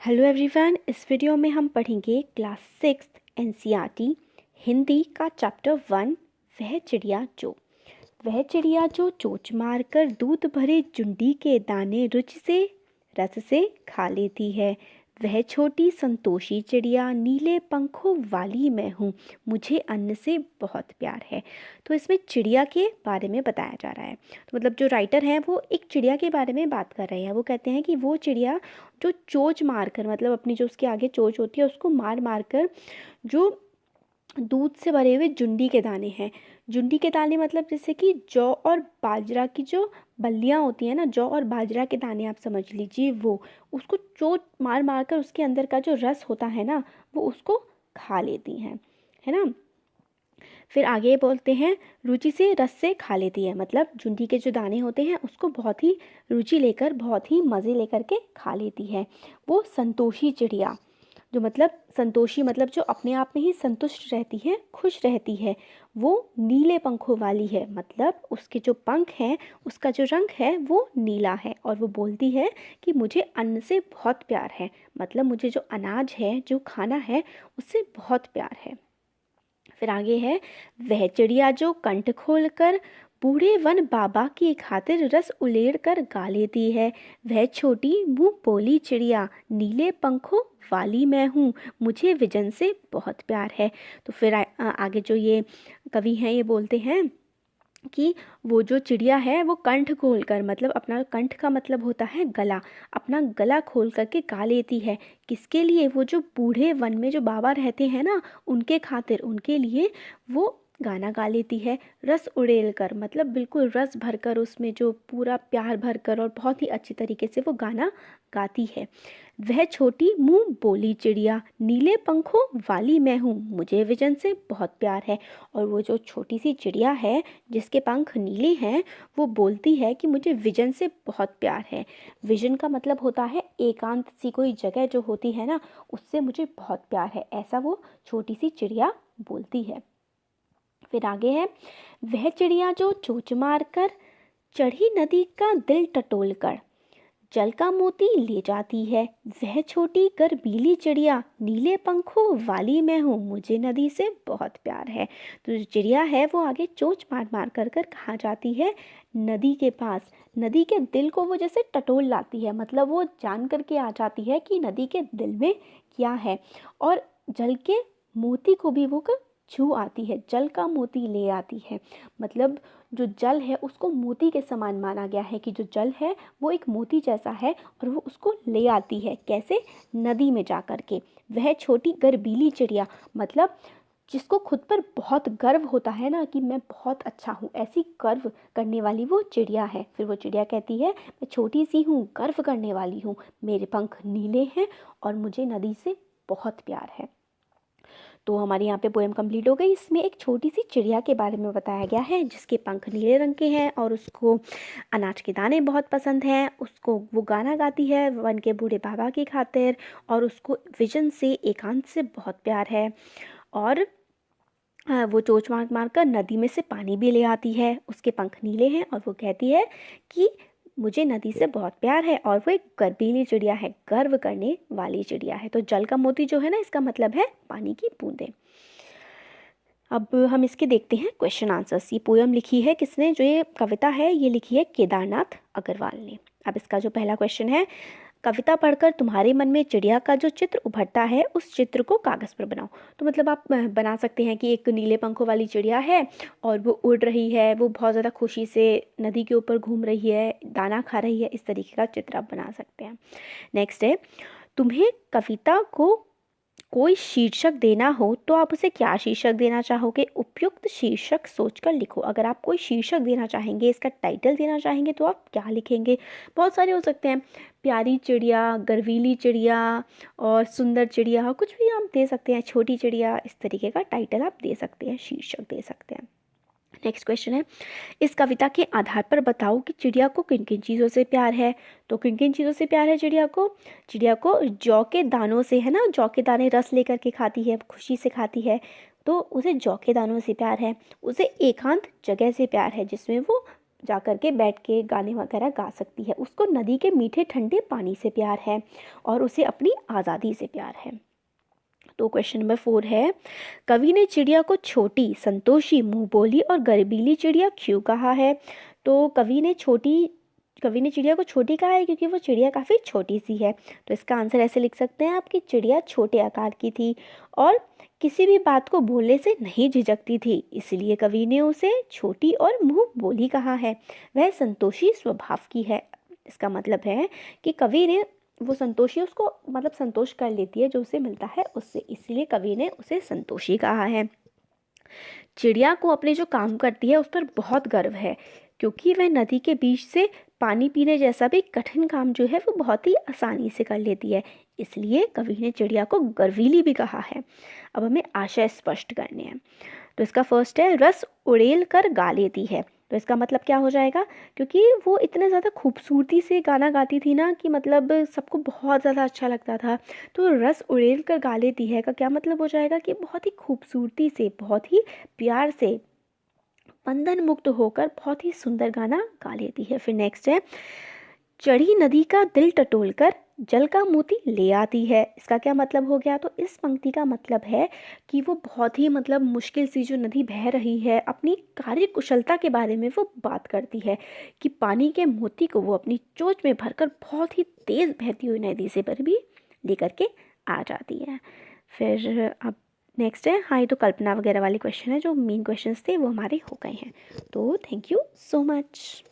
Hello everyone, इस video में हम पढ़ेंगे क्लास 6 एनसीईआरटी हिंदी का चैप्टर 1 वह चिड़िया जो चोंच मारकर दूध भरे जुंडी के दाने रुचि से रस से खा लेती है। वह छोटी संतोषी चिड़िया नीले पंखों वाली मैं हूँ, मुझे अन्न से बहुत प्यार है। तो इसमें चिड़िया के बारे में बताया जा रहा है। तो मतलब जो राइटर है वो एक चिड़िया के बारे में बात कर रहे हैं। वो कहते हैं कि वो चिड़िया जो चोंच मारकर, मतलब अपनी जो उसके आगे चोंच होती है उसको मार मार कर जो दूध से भरे हुए जुंडी के दाने हैं। जुंडी के दाने मतलब जैसे कि जौ और बाजरा की जो बल्लियाँ होती हैं ना, जौ और बाजरा के दाने आप समझ लीजिए, वो उसको चोट मार मार कर उसके अंदर का जो रस होता है ना वो उसको खा लेती हैं, है ना। फिर आगे बोलते हैं रुचि से रस से खा लेती है, मतलब जुंडी के जो दाने होते हैं उसको बहुत ही रुचि लेकर, बहुत ही मज़े लेकर के खा लेती है। वो संतोषी चिड़िया, जो मतलब संतोषी मतलब जो अपने आप में ही संतुष्ट रहती है, खुश रहती है, वो नीले पंखों वाली है। मतलब उसके जो पंख हैं उसका जो रंग है वो नीला है। और वो बोलती है कि मुझे अन्न से बहुत प्यार है, मतलब मुझे जो अनाज है, जो खाना है, उससे बहुत प्यार है। फिर आगे है वह चिड़िया जो कंठ खोलकर बूढ़े वन बाबा की खातिर रस उलेड़ कर गा लेती है। वह छोटी मुंह बोली चिड़िया नीले पंखों वाली मैं हूँ, मुझे विजन से बहुत प्यार है। तो फिर आगे जो ये कवि हैं ये बोलते हैं कि वो जो चिड़िया है वो कंठ खोलकर, मतलब अपना कंठ का मतलब होता है गला, अपना गला खोल करके गा लेती है। किसके लिए? वो जो बूढ़े वन में जो बाबा रहते हैं ना, उनके खातिर, उनके लिए वो गाना गा लेती है। रस उड़ेल कर मतलब बिल्कुल रस भरकर, उसमें जो पूरा प्यार भरकर और बहुत ही अच्छी तरीके से वो गाना गाती है। वह छोटी मुंह बोली चिड़िया नीले पंखों वाली मैं हूँ, मुझे विजन से बहुत प्यार है। और वो जो छोटी सी चिड़िया है जिसके पंख नीले हैं, वो बोलती है कि मुझे विजन से बहुत प्यार है। विजन का मतलब होता है एकांत सी कोई जगह जो होती है ना, उससे मुझे बहुत प्यार है, ऐसा वो छोटी सी चिड़िया बोलती है। फिर आगे है वह चिड़िया जो चोंच मार कर चढ़ी नदी का दिल टटोल कर जल का मोती ले जाती है। वह छोटी गर्वीली चिड़िया नीले पंखों वाली मैं हूँ, मुझे नदी से बहुत प्यार है। तो जो चिड़िया है वो आगे चोंच मार मार कर कर कहाँ जाती है? नदी के पास। नदी के दिल को वो जैसे टटोल लाती है, मतलब वो जान करके आ जाती है कि नदी के दिल में क्या है। और जल के मोती को भी वो छू आती है, जल का मोती ले आती है। मतलब जो जल है उसको मोती के समान माना गया है कि जो जल है वो एक मोती जैसा है, और वो उसको ले आती है। कैसे? नदी में जा कर के। वह छोटी गर्वीली चिड़िया, मतलब जिसको खुद पर बहुत गर्व होता है ना कि मैं बहुत अच्छा हूँ, ऐसी गर्व करने वाली वो चिड़िया है। फिर वो चिड़िया कहती है मैं छोटी सी हूँ, गर्व करने वाली हूँ, मेरे पंख नीले हैं और मुझे नदी से बहुत प्यार है। तो हमारी यहाँ पे पोएम कंप्लीट हो गई। इसमें एक छोटी सी चिड़िया के बारे में बताया गया है जिसके पंख नीले रंग के हैं और उसको अनाज के दाने बहुत पसंद हैं। उसको वो गाना गाती है वन के बूढ़े बाबा की खातिर, और उसको विजन से, एकांत से बहुत प्यार है। और वो चोंच मार मार कर नदी में से पानी भी ले आती है। उसके पंख नीले हैं और वो कहती है कि मुझे नदी से बहुत प्यार है। और वो एक गर्वीली चिड़िया है, गर्व करने वाली चिड़िया है। तो जल का मोती जो है ना, इसका मतलब है पानी की बूंदें। अब हम इसके देखते हैं क्वेश्चन आंसर्स। ये पोयम लिखी है किसने? जो ये कविता है ये लिखी है केदारनाथ अग्रवाल ने। अब इसका जो पहला क्वेश्चन है, कविता पढ़कर तुम्हारे मन में चिड़िया का जो चित्र उभरता है उस चित्र को कागज़ पर बनाओ। तो मतलब आप बना सकते हैं कि एक नीले पंखों वाली चिड़िया है और वो उड़ रही है, वो बहुत ज़्यादा खुशी से नदी के ऊपर घूम रही है, दाना खा रही है, इस तरीके का चित्र आप बना सकते हैं। नेक्स्ट है, तुम्हें कविता को कोई शीर्षक देना हो तो आप उसे क्या शीर्षक देना चाहोगे? उपयुक्त शीर्षक सोचकर लिखो। अगर आप कोई शीर्षक देना चाहेंगे, इसका टाइटल देना चाहेंगे, तो आप क्या लिखेंगे? बहुत सारे हो सकते हैं, प्यारी चिड़िया, गर्वीली चिड़िया और सुंदर चिड़िया, कुछ भी आप दे सकते हैं, छोटी चिड़िया, इस तरीके का टाइटल आप दे सकते हैं, शीर्षक दे सकते हैं। नेक्स्ट क्वेश्चन है, इस कविता के आधार पर बताओ कि चिड़िया को किन किन चीज़ों से प्यार है। तो किन किन चीज़ों से प्यार है चिड़िया को? चिड़िया को जौ के दानों से, है ना, जौ के दाने रस लेकर के खाती है, खुशी से खाती है, तो उसे जौ के दानों से प्यार है। उसे एकांत जगह से प्यार है जिसमें वो जा कर के बैठ के गाने वगैरह गा सकती है। उसको नदी के मीठे ठंडे पानी से प्यार है और उसे अपनी आज़ादी से प्यार है। तो क्वेश्चन नंबर 4 है, कवि ने चिड़िया को छोटी, संतोषी, मुंह बोली और गर्वीली चिड़िया क्यों कहा है? तो कवि ने चिड़िया को छोटी कहा है क्योंकि वो चिड़िया काफ़ी छोटी सी है। तो इसका आंसर ऐसे लिख सकते हैं आप कि चिड़िया छोटे आकार की थी और किसी भी बात को बोलने से नहीं झिझकती थी, इसलिए कवि ने उसे छोटी और मुंह बोली कहा है। वह संतोषी स्वभाव की है। इसका मतलब है कि कवि ने वो संतोषी, उसको मतलब संतोष कर लेती है जो उसे मिलता है उससे, इसलिए कवि ने उसे संतोषी कहा है। चिड़िया को अपने जो काम करती है उस पर बहुत गर्व है क्योंकि वह नदी के बीच से पानी पीने जैसा भी कठिन काम जो है वो बहुत ही आसानी से कर लेती है, इसलिए कवि ने चिड़िया को गर्वीली भी कहा है। अब हमें आशय स्पष्ट करने हैं। तो इसका फर्स्ट है, रस उड़ेल कर गा लेती है। तो इसका मतलब क्या हो जाएगा, क्योंकि वो इतने ज़्यादा खूबसूरती से गाना गाती थी ना कि मतलब सबको बहुत ज़्यादा अच्छा लगता था। तो रस उड़ेल कर गा लेती है का क्या मतलब हो जाएगा कि बहुत ही खूबसूरती से, बहुत ही प्यार से, बंधन मुक्त होकर बहुत ही सुंदर गाना गा लेती है। फिर नेक्स्ट है, चढ़ी नदी का दिल टटोलकर जल का मोती ले आती है। इसका क्या मतलब हो गया? तो इस पंक्ति का मतलब है कि वो बहुत ही मतलब मुश्किल सी जो नदी बह रही है, अपनी कार्य कुशलता के बारे में वो बात करती है कि पानी के मोती को वो अपनी चोंच में भरकर बहुत ही तेज बहती हुई नदी से पर भी लेकर के आ जाती है। फिर अब नेक्स्ट है, हाँ ये तो कल्पना वगैरह वाले क्वेश्चन है, जो मेन क्वेश्चंस थे वो हमारे हो गए हैं। तो थैंक यू सो मच।